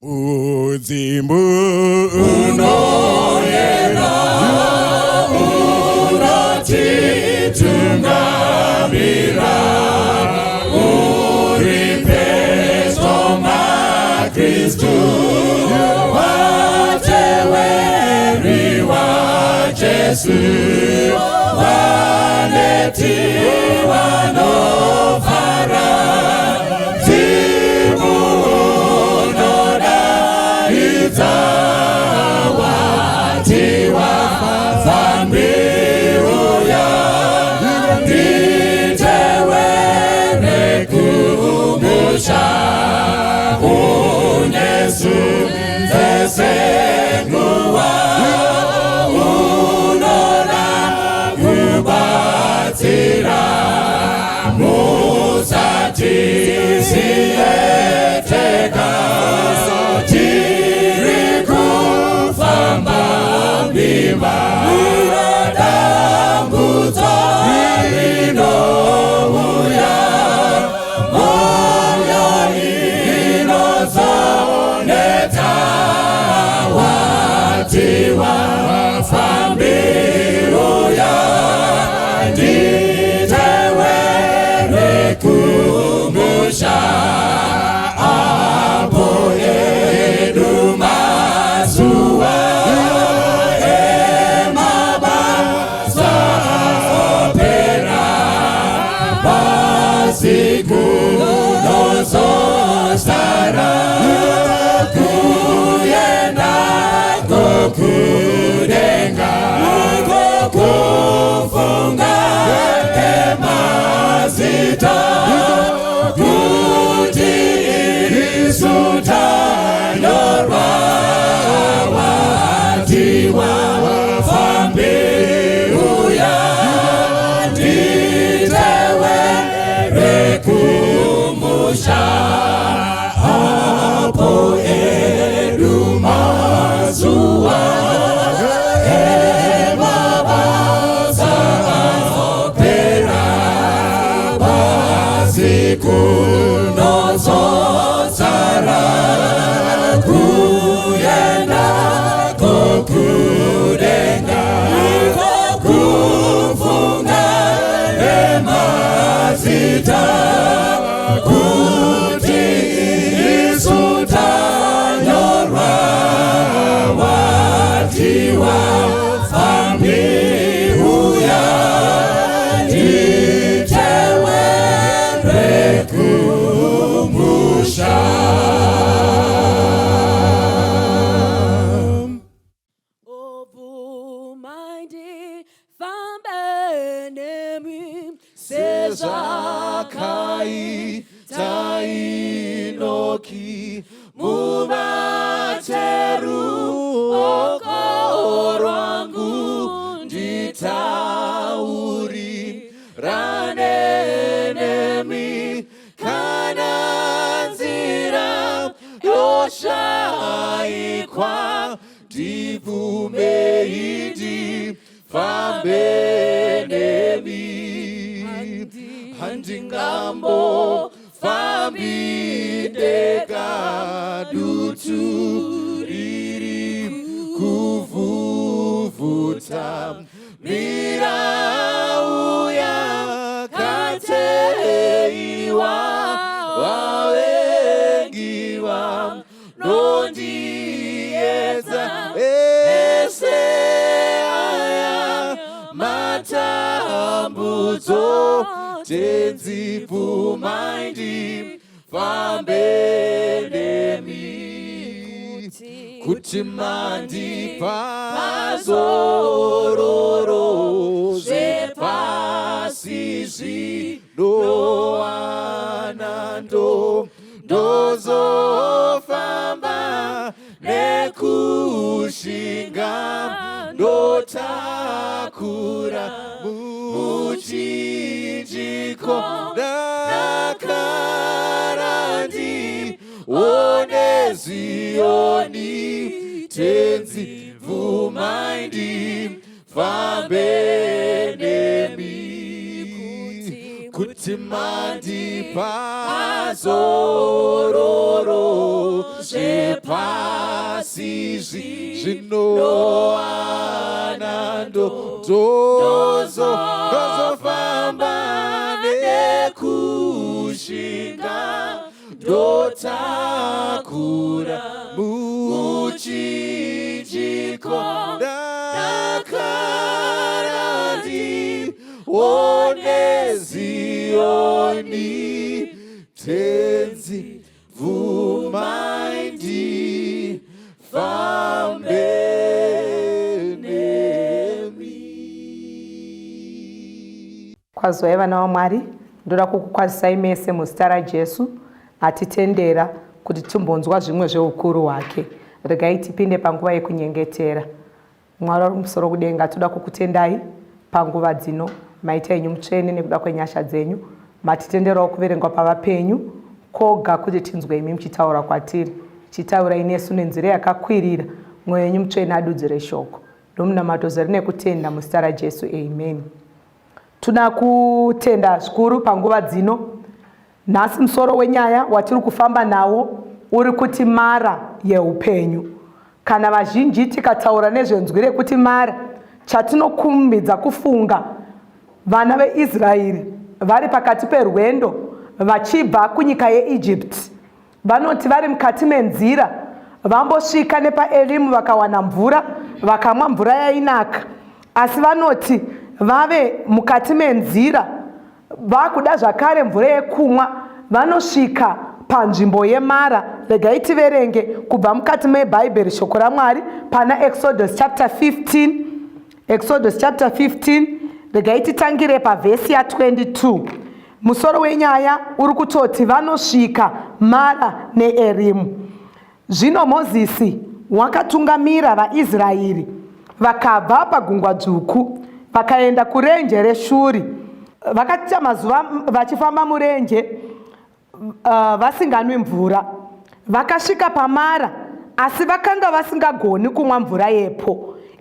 Uzimbu unoyera unatitungamira uripeso makristu wateweri wa Jesu waneti wanovara zawatiwa fambiuya nditewere kumusha unyesu zesenguwa unona kubatira musati sieteka Miradambuza inoya moyo inozoneta watiwa fambiuya nditewere kumusha abo edumazuwa Sara kuyenda kudenga kufunga emazita kuti isuta yorwa watiwa fambiuya nditewere kumusha Sara kuyenda kudenga kufunga emazita kuti isuta yorwa watiwa fambiuya nditewere kumusha obumaindi fambenemi sezakai tainoki mumateru okorangu nditauri ranenemi kananzira yoshaikwa divumeidi fambenemi handingambo fambideka duturiri kuvuvuta mirauya kateiwa wawengiwa nondieza eseaya matambuzo tenzivumaindi fambenemi kuti mandipazororo zvepasizvi ndowanando ndozofamba nekushinga ndotakura muchinjiko nakarandi one Zioni tenzi vumaindi fambenemi kuti mandipa zororo zvepasi zvinowana ndozofamba nekushinga ndotakura muchinjiko ndakara ndione Zioni tenzi vhumai ndifambe nemi. Kwazwai vana vaMwari, ndoda kukukwazisai mese muzita raJesu atitendera kuti timbonzwa zvimwe zveukuru hwake. Regai tipinde panguva yekunyengetera. Mwari ari kumusoro kudenga, toda kukutendai panguva dzino, maita enyu mutsvene nekuda kwenyasha dzenyu, matitenderawo kuverengwa pavapenyu koga kuti tinzwe imi muchitaura kwatiri, chitaurai nesu nenzira yakakwirira, mwoyo wenyu mutsvene adudzire shoko. Ndomunamato zari nekutenda muzita raJesu, amen. Tuna kutenda zvikuru panguva dzino. Nhasi musoro wenyaya watiri kufamba nawo uri kuti mara yeupenyu. Kana vazhinji tikataura nezvenzwi rekuti mara, chatinokumbidza kufunga vana veIsraeri vari pakati perwendo vachibva kunyika yeEgypt. Vanoti vari mukati menzira vambosvika nepaElimu vakawana mvura, vakamwa mvura yainaka. Asi vanoti vave mukati menzira vakuda zvakare mvura yekumwa, vanosvika panzvimbo yemara. Regai tiverenge kubva mukati mebhaibheri shoko raMwari pana Exodus chapter 15. Exodus chapter 15, regai titangire pavhesi ya22. Musoro wenyaya uri kutoti vanosvika Mara neErimu. Zvino Mozisi wakatungamira vaIsraeri vakabva pagungwa dzvuku vakaenda kurenje reShuri. Vakaita mazuva vachifamba murenje vasinganwi mvura. Vakasvika paMara, asi vakanga vasingagoni kumwa mvura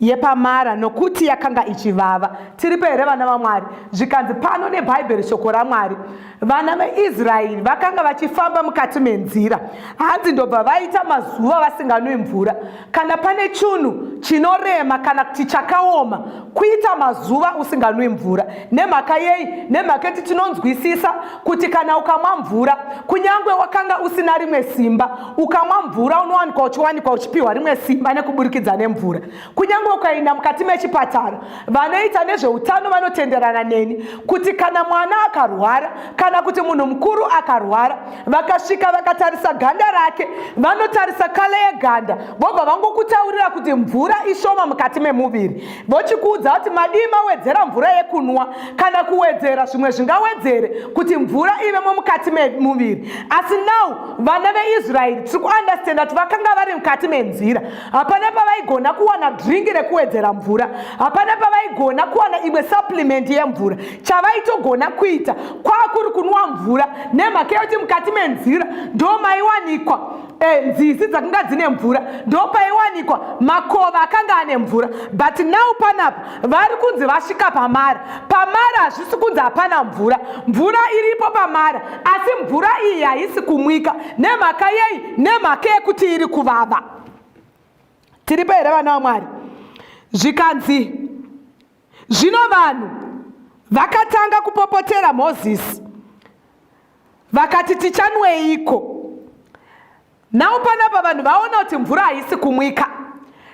yepamara nokuti yakanga ichivava. Tiripo here vana vaMwari? Zvikanzi pano nebhaibheri shoko raMwari, vana veIsraeri vakanga vachifamba mukati menzira. Hanzi ndobva vaita mazuva vasinganwi mvura. Kana pane chinhu chinorema kana kuti chakaoma kuita mazuva usinganwi mvura. Nemhaka yei? Nemhaka yekuti tinonzwisisa kuti kana ukamwa mvura, kunyangwe wakanga usina rimwe simba, ukamwa mvura unowanikwa uchipiwa rimwe simba nekuburikidza nemvura. Kunyangwe ukaenda mukati mechipatara, vanoita nezveutano vanotenderana neni kuti kana mwana akarwara kana kuti munhu mukuru akarwara, vakasvika vakatarisa ganda rake, vanotarisa kala yeganda, vobva vangokutaurira kuti mvura ishoma mukati memuviri. Vochikuudza kuti madii mawedzera mvura yekunwa kana kuwedzera zvimwe zvingawedzere kuti mvura ivemo mukati memuviri. Asi now vana veIsraeri tiri kuandastenda kuti vakanga vari mukati menzira. Hapana pavaigona kuwana dringi rekuwedzera mvura, hapana pavaigona kuwana imwe supplement yemvura. Chavaitogona kuita kwakuri kunwa mvura, nemhaka yekuti mukati menzira ndo maiwanikwa nzizi dzakanga dzine mvura, ndo paiwanikwa makova akanga ane mvura. But now panapa vari kunzi vasvika paMara. Pamara hazvisi kunzi hapana mvura, mvura iripo paMara, asi mvura iyi haisi kumwika. Nemhaka yei? Nemhaka yekuti iri kuvava. Tiripo here vana vaMwari? Zvikanzi zvino vanhu vakatanga kupopotera Mozisi vakati tichanweiko? Nao panapa vanhu vaona kuti mvura haisi kumwika,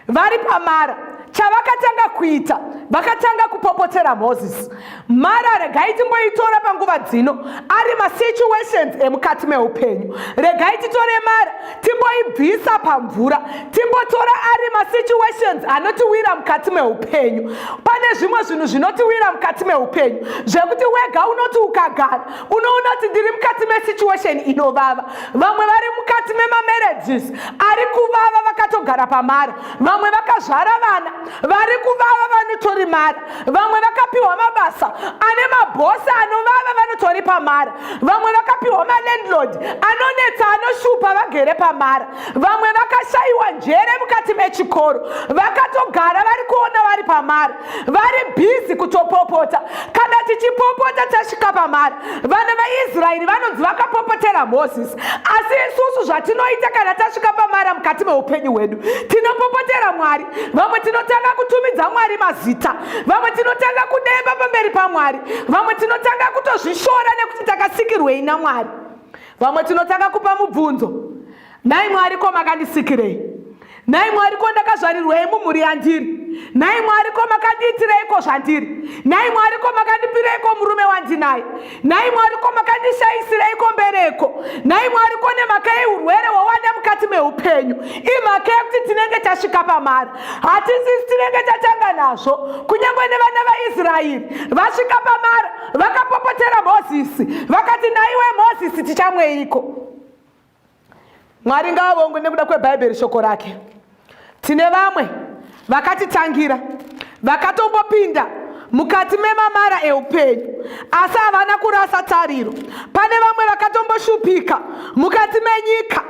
vari paMara. Chavakatanga kuita, vakatanga kupopotera Mozisi. Mara regai timboitora panguva dzino ari masituations emukati meupenyu. Regai titore Mara timboibvisa pamvura, timbotora ari masituations anotiwira mukati meupenyu. Pane zvimwe zvinhu zvinotiwira mukati meupenyu zvekuti wega unoti ukagara unoona kuti ndiri mukati mesituation inovava. Vamwe vari mukati memamarriages ari kuvava, vakatogara vakatogara pamara, vamwe vakazvara vana vari kuvava vanotori mara, vamwe vakapiwa mabasa ane mabhosi anovava vanotori pamara, vamwe vakapiwa malandlord anonetsa anoshupa vagere pamara, vamwe vakashayiwa njere mukati mechikoro vakatogara vari kuona vari pamara, vari bhizi kutopopota. Kana tichipopota tasvika pamara, vana vaIsraeri vanonzi vakapopotera Moses, asi isusu zvatinoita kana tasvika pamara mukati meupenyu hwedu, tinopopotera Mwari. Vamwe tinotanga kutumidza Mwari mazita, vamwe tinotanga kudemba pamberi paMwari, vamwe tinotanga kutozvishora nekuti takasikirwei naMwari, vamwe tinotanga kupa mubvunzo, nhai Mwari ko makandisikirei? Nhai Mwari ko ndakazvarirwei mumhuri yandiri? Nhai Mwari ko makandiitireiko zvandiri? Nhai Mwari ko makandipireiko murume wandinaye? Nhai Mwari ko makandishayisireiko mbereko? Nhai Mwari ko nemhaka yeurwere hwawanda mukati meupenyu, imhaka yekuti tinenge tasvika pamara, hatisisi tinenge tatanga nazvo. Kunyange nevana vaIsraeri vasvika pamara vakapopotera Mozisi, vakati naiwe Mozisi tichamweiko? Mwari ngaavongwe nekuda kweBhaibheri shoko rake. Tine vamwe vakatitangira vakatombopinda mukati memamara eupenyu asi havana kurasa tariro. Pane vamwe vakatomboshupika mukati menyika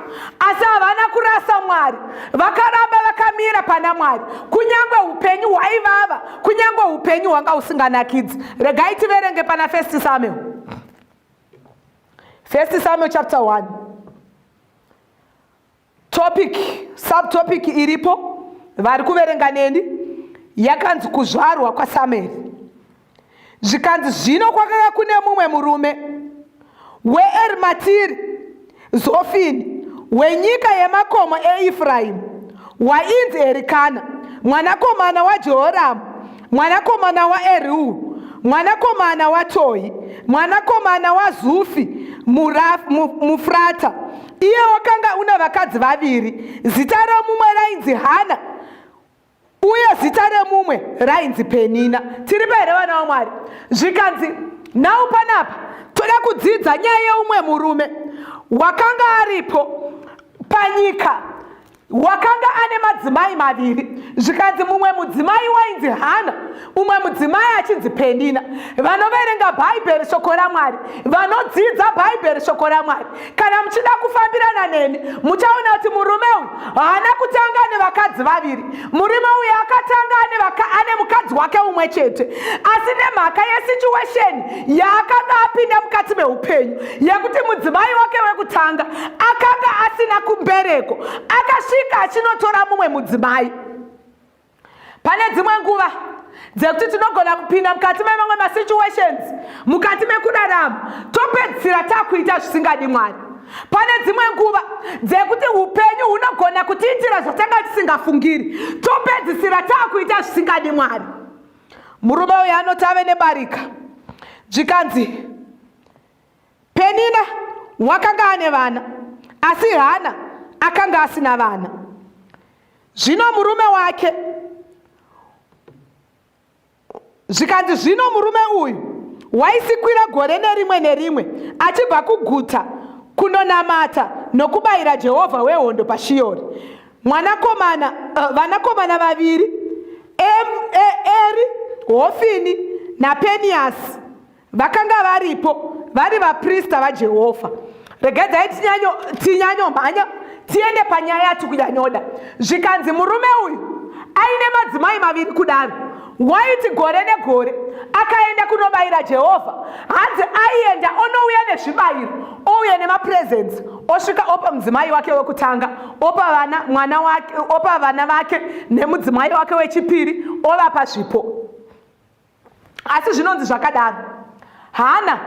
asi havana kurasa Mwari, vakaramba vakamira pana Mwari kunyange upenyu hwaivava, kunyange upenyu hwanga usinganakidzi. Regai tiverenge pana 1 Samuel. 1 Samuel chapter 1. Subtopic iripo vari kuverenga neni yakanzi kuzvarwa kwaSamueri. Zvikanzi zvino kwakanga kune mumwe murume weErimatiri Zofini wenyika yemakomo eEfraimu wainzi Erikana mwanakomana waJehoramu mwanakomana waErihu mwanakomana waTohi mwanakomana waZufi Mufrata. Iye wakanga una vakadzi vaviri, zita romumwe rainzi Hana uye zita remumwe rainzi Penina. Tiripo here vana vaMwari? Zvikanzi nau panapa toda kudzidza nyaya yeumwe murume wakanga aripo panyika, wakanga ane madzimai maviri. Zvikanzi mumwe mudzimai wainzi Hana, umwe mudzimai achinzi Penina. Vanoverenga Bhaibheri shoko raMwari, vanodzidza Bhaibheri shoko raMwari, kana muchida kufambirana neni muchaona kuti murume uyu haana kutanga nevakadzi vaviri. Murume uyu akatanga ane mukadzi wake umwe chete, asi nemhaka yesituation yaakanga apinda mukati meupenyu yekuti mudzimai wake wekutanga akanga asina kumbereko, akasvika achinotora mumwe mudzimai. Pane dzimwe nguva dzekuti tinogona kupinda mukati memamwe masituations mukati mekurarama topedzisira takuita zvisingadi Mwari. Pane dzimwe nguva dzekuti upenyu hunogona kutiitira zvatanga tisingafungiri topedzisira takuita zvisingadi Mwari. Murume uyu anoti ave nebarika. Zvikanzi Penina wakanga ane vana asi Hana akanga asina vana. Zvino murume wake, zvikanzi zvino murume uyu waisikwira gore nerimwe nerimwe achibva kuguta kunonamata nokubayira Jehovha wehondo paShiori. Vanakomana vaviri Eri, Hofini naPeniasi vakanga varipo vari vaprista vaJehovha. Regedzai tinyanyomhanya tiende panyaya yatikunyanyoda. Zvikanzi murume uyu aine madzimai maviri kudaro, waiti gore negore akaenda kunobayira Jehovha. Hanzi aienda onouya nezvibayiro, ouya nemapresents, osvika opa mudzimai wake wekutanga, opa vana vake nemudzimai wake wechipiri, ovapa zvipo. Asi zvinonzi zvakadaro, Hana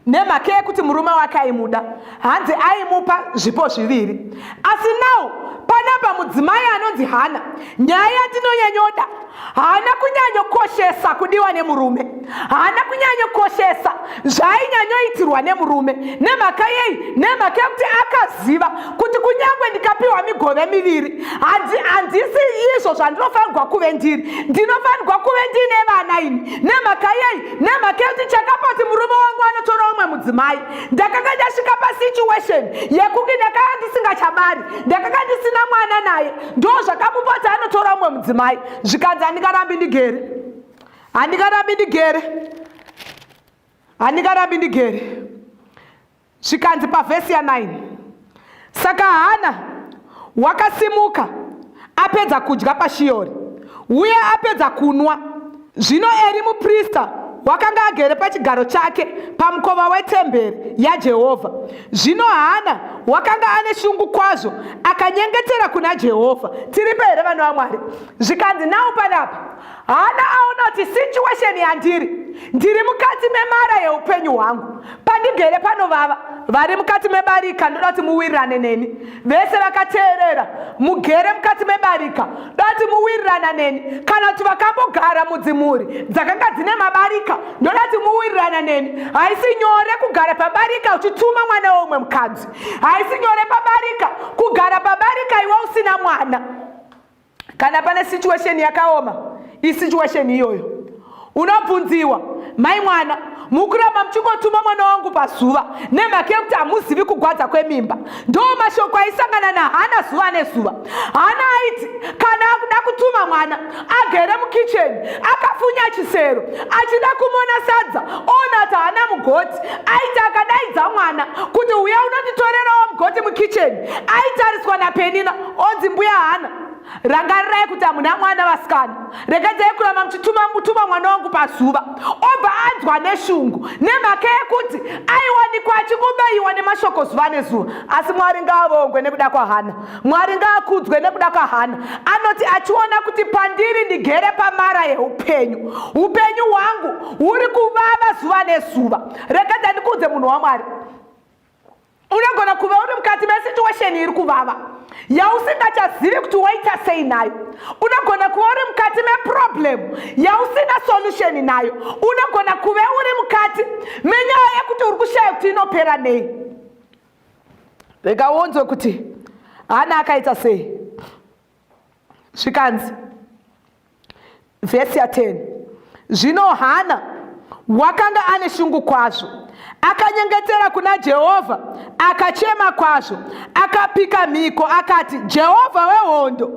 nemhaka yekuti murume wake aimuda, hanzi aimupa zvipo zviviri. Asi now panapa mudzimai anonzi Hana, nyaya yatinonyanyoda, haana kunyanyokoshesa kudiwa nemurume, haana kunyanyokoshesa zvainyanyoitirwa nemurume. Nemhaka yei? Nemhaka yekuti akaziva kuti kunyange ndikapiwa migove miviri. Handisi izvo zvandinofanirwa kuve ndiri. Ndinofanirwa kuve ndine vana ini. Nemhaka yei? Nemhaka yekuti chakapoti murume wangu anotora umwe mudzimai. Ndakanga ndasvika pasituation yekuti ndakanga ndisingachabari. Ndakanga ndisina mwana naye. Ndo zvakamupota anotora umwe mudzimai. Zvikanzi handingarambi ndigere. Handingarambi ndigere. Zvikanzi pavhesi ya9. Saka Hana wakasimuka apedza kudya paShiori uye apedza kunwa. Zvino Eri muprista wakanga agere pachigaro chake pamukova wetemberi yaJehovha. Zvino Hana wakanga ane shungu kwazvo akanyengetera kuna Jehovha. Tiripo here vanhu vaMwari? Zvikanzi nawo panapa Hana aona kuti situation ndiri mukati memara yeupenyu hwangu. Pandigere panovava. Vari mukati mebarika ndoda kuti muwirirane neni. Vese vakateerera mugere mukati mebarika ndoda kuti muwirirana neni. Kana kuti vakambogara mudzimhuri dzakanga dzine mabarika ndoda kuti muwirirana neni. Haisi nyore kugara pabarika uchituma mwana womwe mukadzi. Haisi nyore pabarika kugara pabarika iwe usina mwana. Kana pane situation yakaoma, situation iyoyo unobvunziwa, mai mwana mukuramba muchingotuma mwana wangu pazuva nemhaka yekuti hamuzivi kugwadza kwemimba. Ndo mashoko aisangana naHana zuva nezuva. Hana aiti kana akuda kutuma mwana agere mukicheni akafunya chisero achida kumona sadza ona kuti haana mugoti. Aiti akadaidza mwana kuti uya unonditorerawo mugoti mukicheni aitariswa naPenina onzi mbuya Hana, rangarirai kuti hamuna mwana vasikana. Regedzai kuramba muchituma mwana wangu pazuva. Obva anzwa neshungu nemhaka yekuti aiwanikwa achikubayiwa nemashoko zuva nezuva. Asi Mwari ngaavongwe nekuda kwaHana. Mwari ngaakudzwe nekuda kwaHana. Anoti achiona kuti pandiri ndigere pamara yeupenyu, upenyu hwangu huri kuvava zuva nezuva. Regadza ndikudze munhu waMwari. Unogona kuva uri mukati mesituation iri kuvava yausingachazivi kuti woita sei nayo. Unogona kuva uri mukati meproblem yausina solution nayo. Unogona kuva uri mukati menyaya yekuti uri kushaya kuti inopera nei. Rega kuti Hana akaita sei. Zvikanzi vhesi ya10. Zvino Hana wakanga ane shungu kwazvo akanyengetera kuna Jehovha akachema kwazvo akapika mhiko akati, Jehovha wehondo,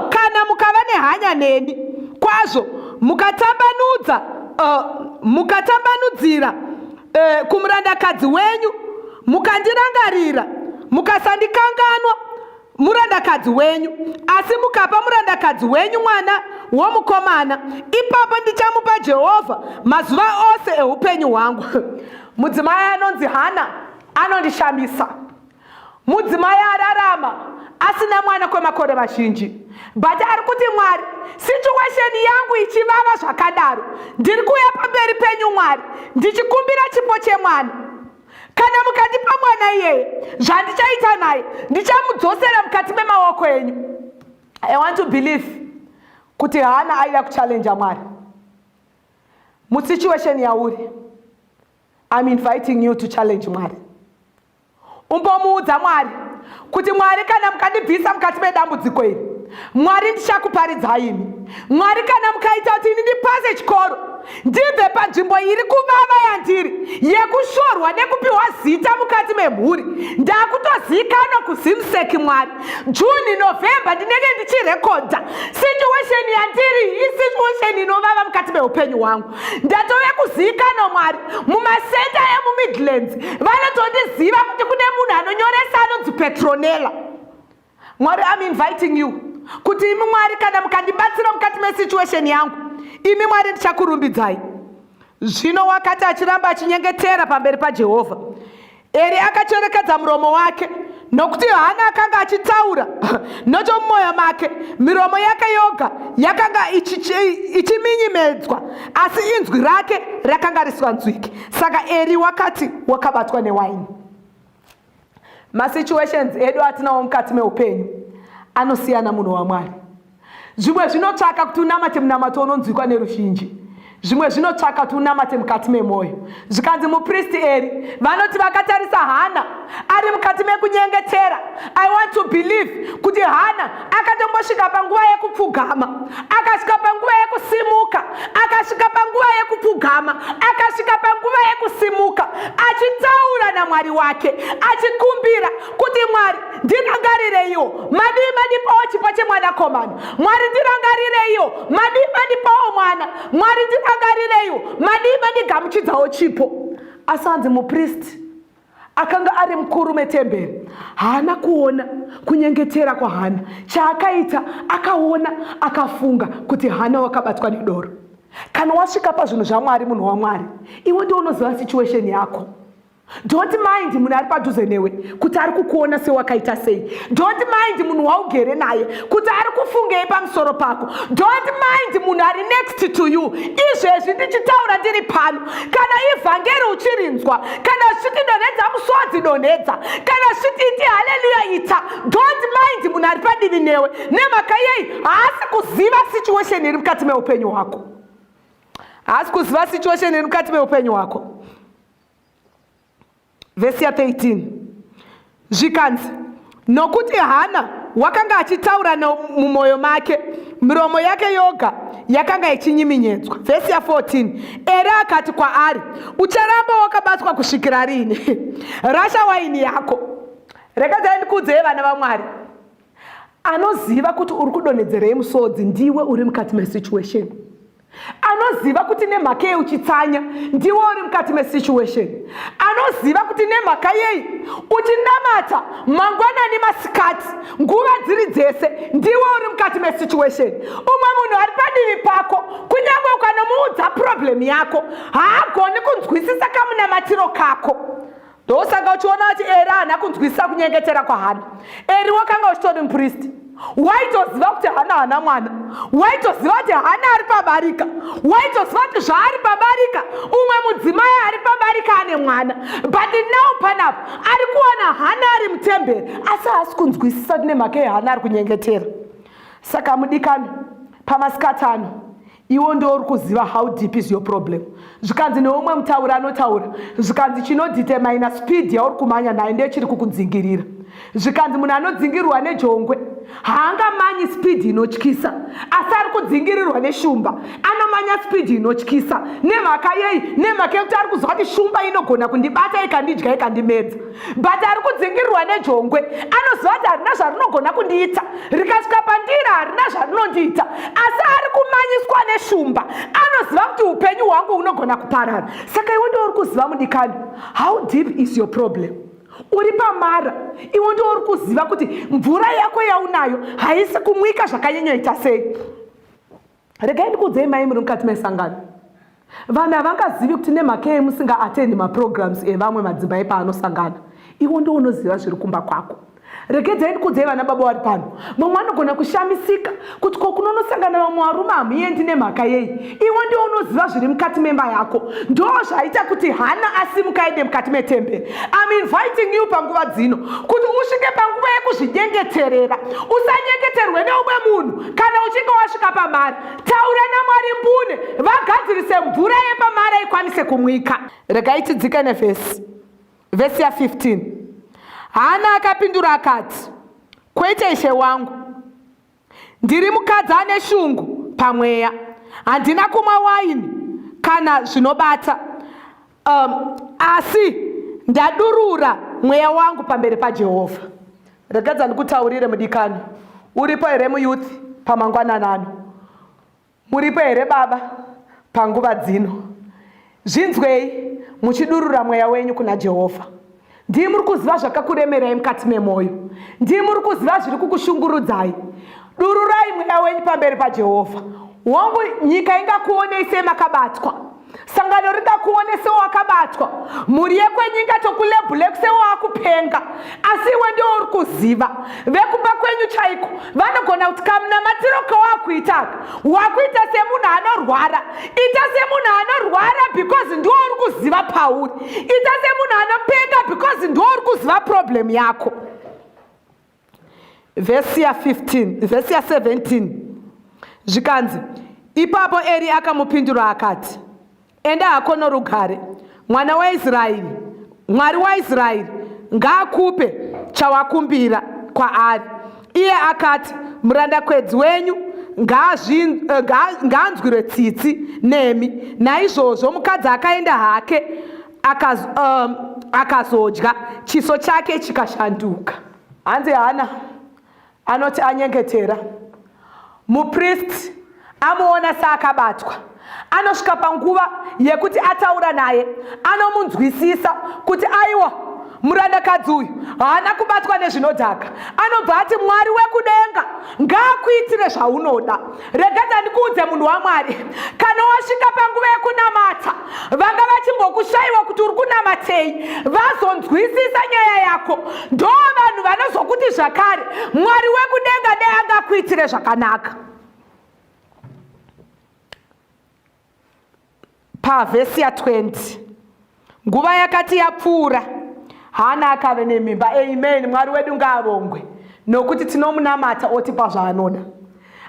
kana mukava nehanya neni kwazvo mukatambanudzira kumurandakadzi wenyu mukandirangarira mukasandikanganwa murandakadzi wenyu, asi mukapa murandakadzi wenyu mwana womukomana, ipapo ndichamupa Jehovha mazuva ose eupenyu hwangu. Mudzimai anonzi Hana anondishamisa. Mudzimai ararama asina mwana kwemakore mazhinji, but ari kuti Mwari, situation yangu ichivava zvakadaro, ndiri kuuya pamberi penyu Mwari ndichikumbira chipo chemwana. Kana mukandipa mwana iyeye, zvandichaita naye ndichamudzosera mukati memaoko enyu. I want to believe kuti Hana aida kuchallenge Mwari. Musituation yauri, I'm inviting you to challenge Mwari. Umbomuudza Mwari kuti Mwari, kana mukandibvisa mukati medambudziko iri, Mwari ndichakuparidzai imi. Mwari, kana mukaita kuti ini ndipase chikoro ndibve panzvimbo iri kuvava yandiri yekushorwa nekupiwa zita mukati memhuri, ndakutozikanwa kuzimseki Mwari. Juni, November ndinenge ndichirekodha situation yandiri isituation inovava mukati meupenyu hwangu. Ndatove kuzikanwa Mwari mumasenta emuMidlands, vanotondiziva kuti kune munhu anonyoresa anonzi Petronella. Mwari, I'm inviting you kuti imi Mwari, kana mukandibatsira mukati mesituation yangu, imi Mwari ndichakurumbidzai. Zvino wakati achiramba achinyengetera pamberi paJehovha, Eri akacherekedza muromo wake nokuti Hana akanga achitaura nochomumwoyo make. Miromo yake yoga yakanga ichiminyimedzwa, asi inzwi rake rakanga risinganzwiki. Saka Eri wakati wakabatwa newaini. Masituations edu atinawo mukati meupenyu anosiyana munhu waMwari. Zvimwe zvinotsvaka kuti unamate munamato unonzwikwa neruzhinji. zvimwe zvinotsvaka kuti unamate mukati memwoyo. Zvikanzi mupristi Eri vanoti vakatarisa Hana ari mukati mekunyengetera, I want to believe kuti Hana akatombosvika panguva yekupfugama, akasvika panguva yekusimuka, akasvika panguva yekupfugama, akasvika panguva yekusimuka, achitaura naMwari wake, achikumbira kuti Mwari ndirangarireiwo, madipawo chipo chemwanakomana, Mwari ndirangarireiwo, madipawo mwana, Mwari ndirangarireiwo, ndigamuchidzawo chipo. Asanzi mupristi akanga ari mukuru metemberi haana kuona kunyengetera kwa Hana. Chaakaita akaona akafunga kuti Hana wakabatwa nedoro. Kana wasvika pazvinhu zvaMwari, munhu waMwari, iwe ndiwe unoziva situation yako. Don't mind munhu ari padhuze newe kuti ari kukuona sewakaita sei. Don't mind munhu waugere naye kuti ari kufungei pamusoro pako. Don't mind munhu ari next to you. Izvezvi ndichitaura ndiri pano, kana ivhangeri uchirinzwa, kana zviti donhedza musodzi donhedza, kana zviti iti haleluya ita, don't mind munhu ari padivi newe. Nemhaka yei haasi kuziva situation iri mukati meupenyu hwako. Haasi kuziva situation iri mukati meupenyu hwako. Vesi ya 13. Zvikanzi nokuti Hana wakanga achitaura mumwoyo make, miromo yake yoga yakanga ichinyiminyedzwa. Vesi ya 14. Eri akati kwaari, ucharamba wakabatwa kusvikira rini? Rasha waini yako. Rekedzai ndikuudzei vana vaMwari, anoziva kuti uri kudonhedzerei musodzi ndiwe uri mukati mesituation. Anoziva kuti nemhaka yei uchitsanya ndiwe uri mukati mesituation. Anoziva kuti nemhaka yei uchinamata mangwanani masikati nguva dziri dzese ndiwe uri mukati mesituation. Umwe munhu ari padivi pako kunyange ukanomuudza problem yako haagoni kunzwisisa kamunamatiro kako. Ndosaka uchiona kuti Eri haana kunzwisisa kunyengetera kwa Hana. Eri wakanga uchitori mupristi, waitoziva kuti Hana haana mwana, waitoziva kuti Hana ari pabarika, waitoziva kuti zvaari pabarika umwe mudzimai ari pabarika ane mwana. But now panapo ari kuona Hana ari mutemberi asi haasi kunzwisisa kuti nemhaka yeHana ari kunyengetera. Saka mudikani, pamasikati ano iwo ndo uri kuziva how deep is your problem. Zvikanzi neumwe mutauri anotaura, zvikanzi chinodetermina speed yauri kumanya nayo ndiye chiri kukudzingirira. Zvikanzi munhu anodzingirirwa nejongwe haangamanyi speed inotyisa, asi ari kudzingirirwa neshumba anomanya speed inotyisa. Nemhaka yei? Nemhaka yekuti ari kuziva kuti shumba inogona kundibata ikandidya ikandimedza. But ari kudzingirirwa nejongwe anoziva kuti harina zvarinogona kundiita, rikasvika pandiri harina zvarinondiita. Asi ari kumanyiswa neshumba anoziva kuti upenyu hwangu hunogona kuparara. Saka iwe ndiwo uri kuziva mudikani, how deep is your problem? Uri pamara, iwe ndiwo uri kuziva kuti mvura yako yaunayo haisi kumwika zvakanyanyaita sei. Regai ndikuudzei mai muri mukati mesangano, vanhu havangazivi kuti nemhaka yei musinga-attend maprograms evamwe madzimai paanosangana. Iwe ndiwo unoziva zviri kumba kwako. Regedzai ndikuudzei vana baba vari pano, mamwe anogona kushamisika kuti kokunonosangana vamwe varume hamuendi nemhaka yei. Iwe ndiwo unoziva zviri mukati memba yako. Ndo zvaita kuti Hana asimuka aende mukati metemberi. I'm inviting you panguva dzino kuti usvike panguva yekuzvinyengeterera. Usanyengeterwe neumwe munhu. Kana uchinge wasvika pamari, taura naMwari mbune vagadzirise mvura yepamari ikwanise kumwika. Regai tidzike nevhesi ya 15. Hana akapindura akati, kwete ishe wangu, ndiri mukadzi ane shungu pamweya, handina kumwa waini kana zvinobata, asi ndadurura mweya wangu pamberi paJehovha. Regadza ndikutaurire mudikani, uripo here muyuthi pamangwanana ano? Muripo here baba panguva dzino? Zvinzwei muchidurura mweya wenyu kuna Jehovha. Ndiye muri kuziva zvakakuremerai mukati memwoyo. Ndiye muri kuziva zviri kukushungurudzai. Dururai mweya wenyu pamberi paJehovha. Wangu nyika ingakuonei semakabatwa, sangano ringakuone sewakabatwa, mhuri yekwenyu ingatokulebhule sewakupenga, asi iwe ndiwo uri kuziva. Vekumba kwenyu chaiko vanogona kuti kamunamatiro kawakuitaka wakuita semunhu anorwara. Ita semunhu anorwara because ndiwo uri kuziva pauri. Ita semunhu anopenga because ndiwo uri kuziva problem yako. Vesi ya 17 zvikanzi, Ipapo Eri akamupindura akati, enda hako norugare. Mwana waIsraeri, Mwari waIsraeri ngaakupe chawakumbira kwaari. Iye akati, murandakadzi wenyu ngaanzwire tsitsi nemi. Naizvozvo mukadzi akaenda hake akazodya, chiso chake chikashanduka. Hanzi Hana anoti anyengetera. Mupristi amuona saakabatwa, anosvika panguva yekuti ataura naye, anomunzwisisa kuti aiwa, murandakadzi uyu haana kubatwa nezvinodhaka. Anobva ati Mwari wekudenga ngaakuitire zvaunoda. Regai ndikuudze munhu waMwari, kana wasvika panguva yekunamata, vanga vachimbokushayiwa kuti uri kunamatei, vazonzwisisa nyaya yako, ndo vanhu vanozokuti zvakare Mwari wekudenga dai angakuitire zvakanaka. Pavhesi ya20, nguva yakati yapfuura, Hana akave nemimba. Amen. Mwari wedu ngaavongwe, nokuti tinomunamata otipa zvaanoda,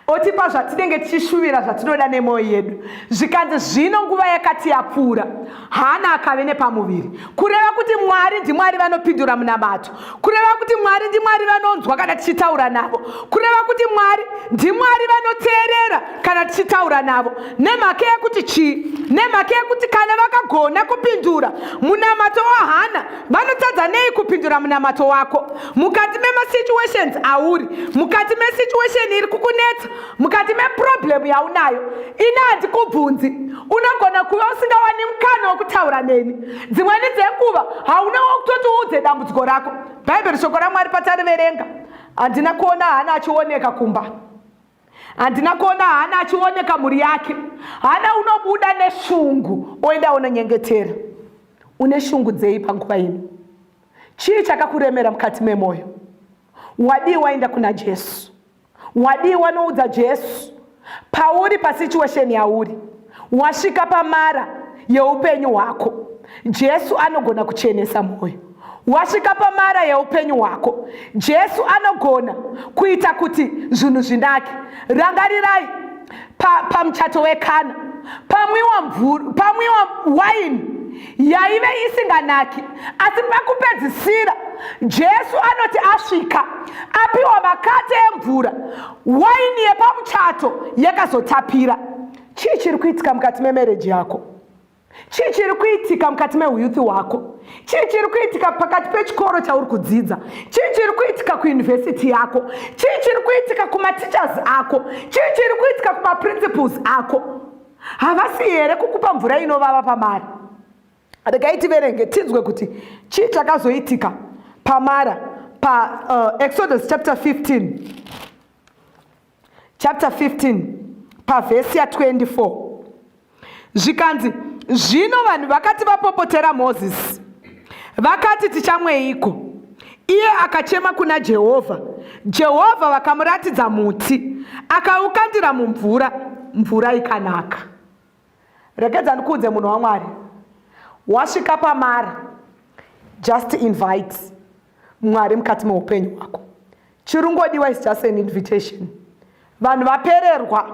otipa zvatinenge tichishuvira zvatinoda nemwoyo yedu. Zvikanzi zvino nguva yakati yapfuura, Hana akave nepamuviri, kureva kuti Mwari ndiMwari vanopindura munamato, kureva kuti Mwari ndiMwari vanonzwa kana tichitaura navo, kureva kuti Mwari ndiMwari vanoteerera kana tichitaura navo. Nemhaka yekuti chii? Nemhaka yekuti kana vakagona kupindura munamato waHana, vanotadza nei kupindura munamato wako? Mukati memasituations auri, mukati mesituation iri kukunetsa, mukati meproblem yaunayo, ina handikubvunzi, unogona kuva usingawani mukana wokutaura neni. Dzimweni dzenguva hauna wokutoti uudze dambudziko rako. Bhaibheri, shoko raMwari patariverenga, handina kuona Hana achioneka kumba, handina kuona Hana achioneka mhuri yake. Hana unobuda neshungu oenda unonyengetera. Une shungu dzei panguva ino? Chii chakakuremera mukati memwoyo? Wadii waenda kuna Jesu? Wadii wanoudza Jesu pauri pasituation yauri? Wasvika pamara yeupenyu hwako, Jesu anogona kuchenesa mwoyo. Wasvika pamara yeupenyu hwako, Jesu anogona kuita kuti zvinhu zvinake. Rangarirai pamuchato weKana, pamwiwa waini yaive isinganaki, asi pakupedzisira Jesu anoti asvika apiwa makate emvura, waini yepamuchato yakazotapira. Chii chiri kuitika mukati memereji yako? Chii chiri kuitika mukati mehuyuthi hwako? Chii chiri kuitika pakati pechikoro chauri kudzidza? Chii chiri kuitika kuyunivhesiti yako? Chii chiri kuitika kumatichers ako? Chii chiri kuitika kumaprinciples ako? Havasi here kukupa mvura inovava pamara? Regai tiverenge tinzwe kuti chii chakazoitika pamara Exodus chapter 15 pavhesi ya24. Zvikanzi, zvino vanhu vakati vapopotera Mozisi, vakati tichamweiko? Iye akachema kuna Jehovha. Jehovha vakamuratidza muti, akaukandira mumvura, mvura ikanaka. Rekedza ndikuudze munhu waMwari, wasvika pamara, just invite Mwari mukati meupenyu hwako. Chirungodiwa is just an invitation. Vanhu vapererwa,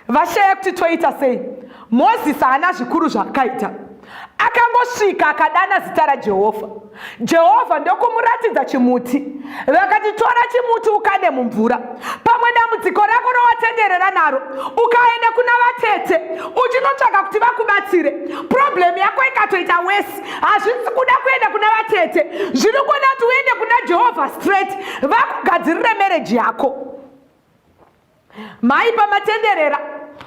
vashaya kuti toita sei. Mozisi haana zvikuru zvaakaita, akangosvika akadana zita raJehovha. Jehovha ndokumuratidza chimuti, vakati tora chimuti ukande mumvura. Pamwe dambudziko rako rowatenderera naro, ukaenda kuna vatete uchinotsvaka kuti vakubatsire, problem yako ikatoita wesi, hazvisi kuda kuenda kuna vatete, zvinogona kuti uende kuna Jehovha straight, vakugadzirire mereji yako. Mai pamatenderera,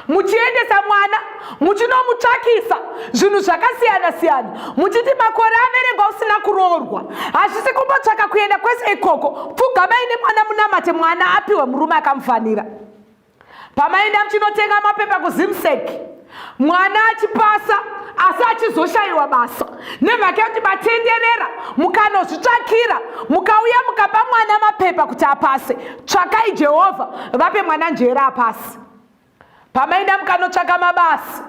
muchiendesa mwana, muchinomutsvakisa zvinhu zvakasiyana siyana, muchiti makore averengwa usina kuroorwa, hazvisi kumbotsvaka kuenda kwese ikoko, pfugamai nemwana munamate mwana apiwe murume akamufanira. Pamaenda muchinotenga mapepa kuZimseki, mwana achipasa asi achizoshayiwa basa, nemhaka yekuti matenderera mukanozvitsvakira, mukauya mukapa mwana mapepa kuti apase. Tsvakai Jehovha, vape mwana njere apase. Pamaenda mukanotsvaka mabasa,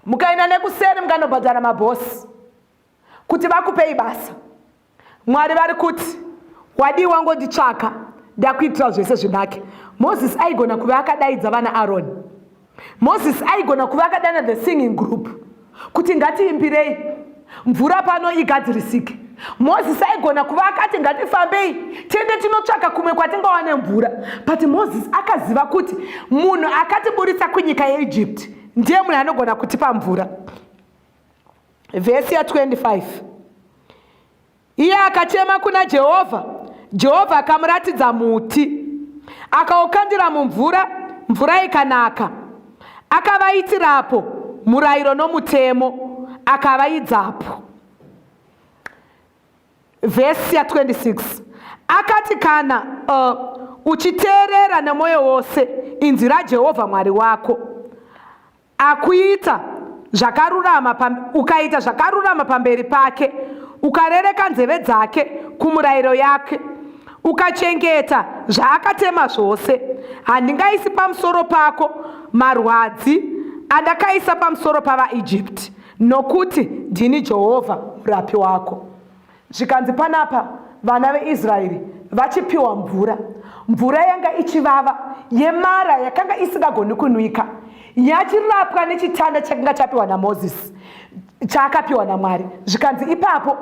mukaenda nekuseri mukanobhadhara mabhosi kuti vakupei basa, Mwari vari kuti wadii wangonditsvaka ndakuitira zvese zvinake. Moses aigona kuva akadaidza vana Aaron. Moses aigona kuva akadana the singing group kuti ngatiimbirei mvura pano igadzirisike. Moses aigona kuva akati ngatifambei tiende tinotsvaka kumwe kwatingawane mvura. But Moses akaziva kuti munhu akatiburitsa kunyika yeEgypt ndiye munhu anogona kutipa mvura. Vhesi ya 25. Iye akachema kuna Jehovha, Jehovha akamuratidza muti, akaukandira mumvura, mvura ikanaka. Akavaitirapo murayiro nomutemo, akavaidzapo. Vhesi ya 26. Akati kana uchiteerera nemoyo wose inzwi raJehovha Mwari wako, akuita zvakarurama ukaita zvakarurama pamberi pake, ukarereka nzeve dzake kumurayiro yake, ukachengeta zvaakatema zvose, handingaisi pamusoro pako marwadzi andakaisa pamusoro pavaIjipti, nokuti ndini Jehovha murapi wako. Zvikanzi panapa vana veIsraeri vachipiwa mvura. Mvura yanga ichivava yemara yakanga isingagoni kunwika, yachirapwa nechitanda chakanga chapiwa naMozisi, chaakapiwa naMwari. Zvikanzi ipapo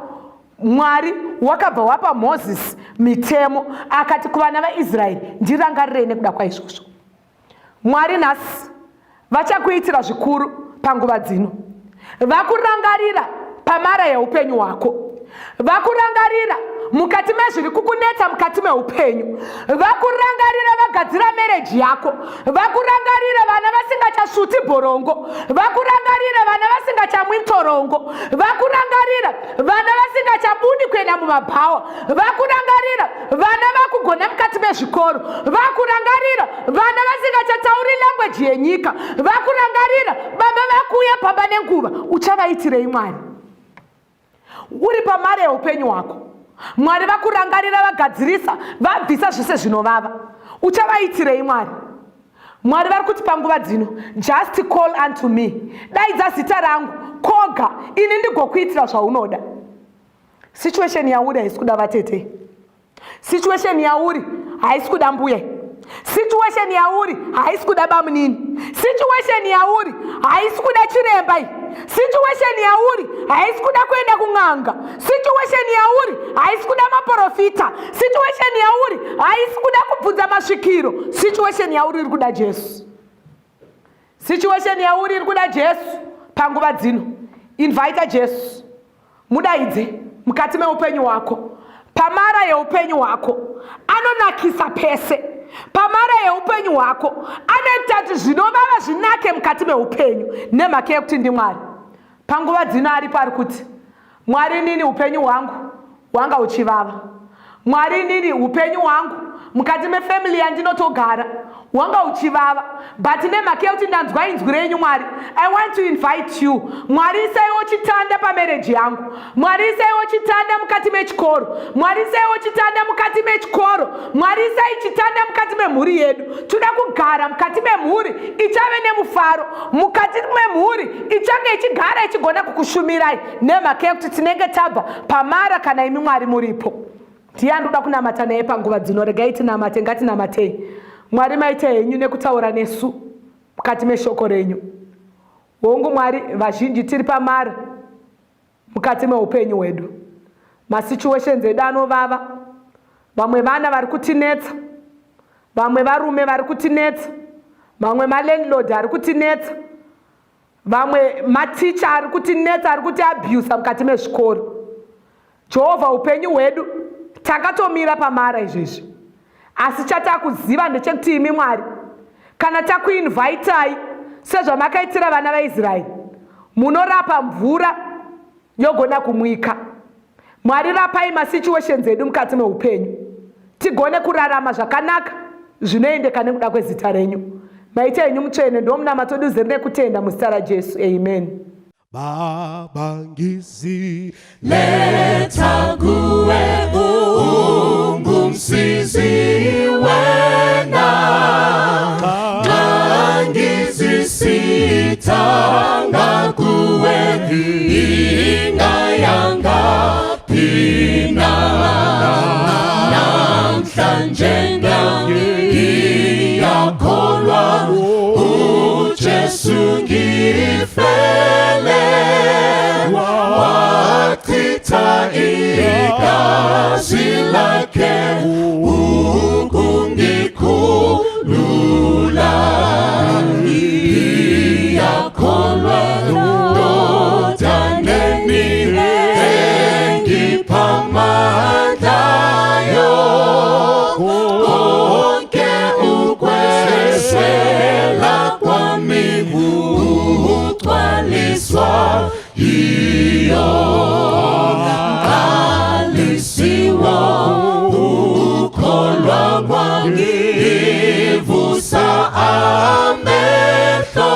Mwari wakabva wapa Mozisi mitemo, akati kuvana veIsraeri ndirangarirei nekuda kwaizvozvo. Mwari nhasi vachakuitira zvikuru panguva dzino. Vakurangarira pamara yeupenyu hwako, vakurangarira mukati mezviri kukunetsa mukati meupenyu, vakurangarira vagadzira mereji yako, vakurangarira vana vasingachasvuti borongo, vakurangarira vana vasingachamwi torongo, vakurangarira vana vasingachabudi kuenda mumabhawa, vakurangarira vana vakugona mukati mezvikoro, vakurangarira vana vasingachatauri language yenyika, vakurangarira baba vakuuya baba nenguva. Uchavaitirei Mwari? Uri pamari yeupenyu hwako, Mwari vakurangarira vagadzirisa vabvisa zvese zvinovava. Uchavaitirei Mwari? Mwari vari kuti panguva dzino, just call unto me, daidza zita rangu koga, ini ndigokuitira zvaunoda. Situation yauri haisi kuda vatete, situation yauri haisi kuda mbuya, situation yauri haisi kuda bamunini, situation yauri haisi kuda chiremba, situation yauri haisi kuda kuenda kun'anga, situation yauri haisi kuda maprofita, situation yauri haisi kuda kubvunza masvikiro. Situation yauri iri kuda Jesu. Situation yauri iri kuda Jesu panguva dzino. Invite Jesu, mudaidze mukati meupenyu hwako, pamara yeupenyu hwako. Anonakisa pese pamara yeupenyu hwako, anoita kuti zvinovava zvinake mukati meupenyu nemhaka yekuti ndiMwari. Panguva dzino ari pari kuti Mwari, nini upenyu hwangu hwanga uchivava, Mwari, nini upenyu hwangu mukati mefamily yandinotogara hwanga uchivava, but nemhaka yekuti ndanzwa inzwi renyu Mwari, I want to invite you. Mwari, isaiwo chitanda pamereji yangu, Mwari, isaiwo chitanda mukati mechikoro, Mwari, isaiwo chitanda mukati mechikoro, Mwari, isai chitanda mukati memhuri yedu. Toda kugara mukati memhuri ichave nemufaro, mukati memhuri ichange ichigara ichigona kukushumirai nemhaka yekuti tinenge tabva pamara kana imi Mwari muripo. Ndiye ndoda kunamata naye panguva dzino. Regai tinamate, ngatinamatei. Mwari maita henyu nekutaura nesu mukati meshoko renyu. Hongu Mwari, vazhinji tiri pamara mukati meupenyu hwedu. Masituations edu anovava, vamwe vana vari kutinetsa, vamwe varume vari kutinetsa, vamwe malandlord ari kutinetsa, vamwe maticha ari kutinetsa, ari kuti abuse mukati mezvikoro. Jehovha, upenyu hwedu takatomira pamara izvezvi, asi chatakuziva ndechekuti imi Mwari, kana takuinvaitai sezvamakaitira vana vaIsraeri, munorapa mvura yogona kumwika. Mwari, rapai masituations edu mukati meupenyu tigone kurarama zvakanaka zvinoendeka nekuda kwezita renyu. Maita henyu mutsvene ndomunamato uduzere nekutenda muzita raJesu. Amen. Baba ngizileta kuwe ungumsizi wena, ngangizisitanga kuwe inga yanga pina namhlanje ivusa amehlo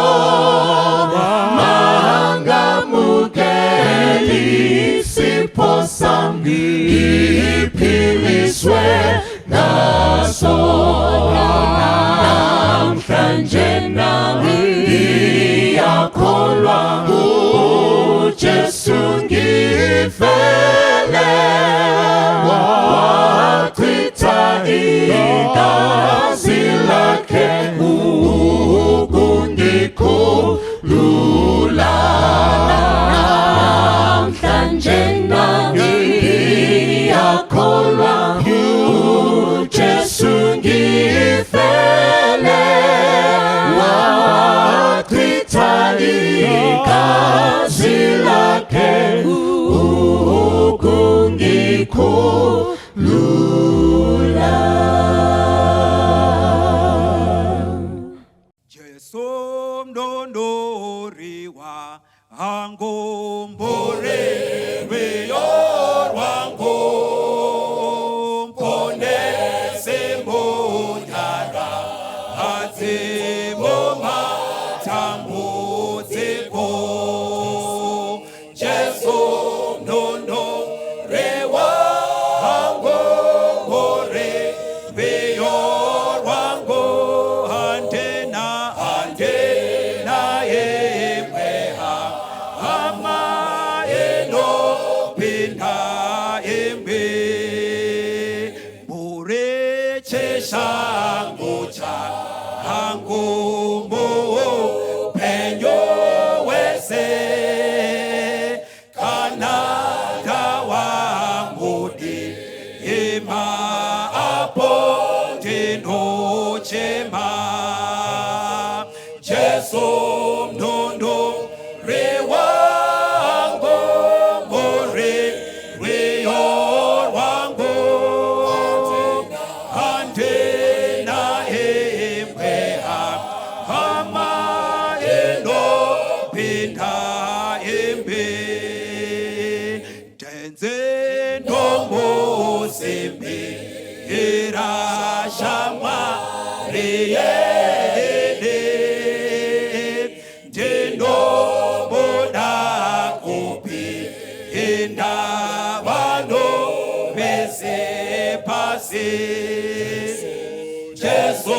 mangamukeli siposambi iphiliswe naso namhlanje nami ngiyakholwa uJesu ngifele wachitha igazi lakhe ukungikhulula namhlanje nami ngiyakholwa uJesu ngifele wachitha igazi lakhe ukungikhulula. Jesu mdondori wa hangombore weyorwango mpone sembonyara hatseboma tambudzeko. Jesu mdondore wa hangombore weyorwango antena yemweha ama eno pinda embe bure cheshangucha hangumo penyo wese kanada wangudi ema apo teno chema. Jesu mdondo rewango more weyorwango antena emweha ama eno pinda embe tenze ndombo sembe irashama reye Jesu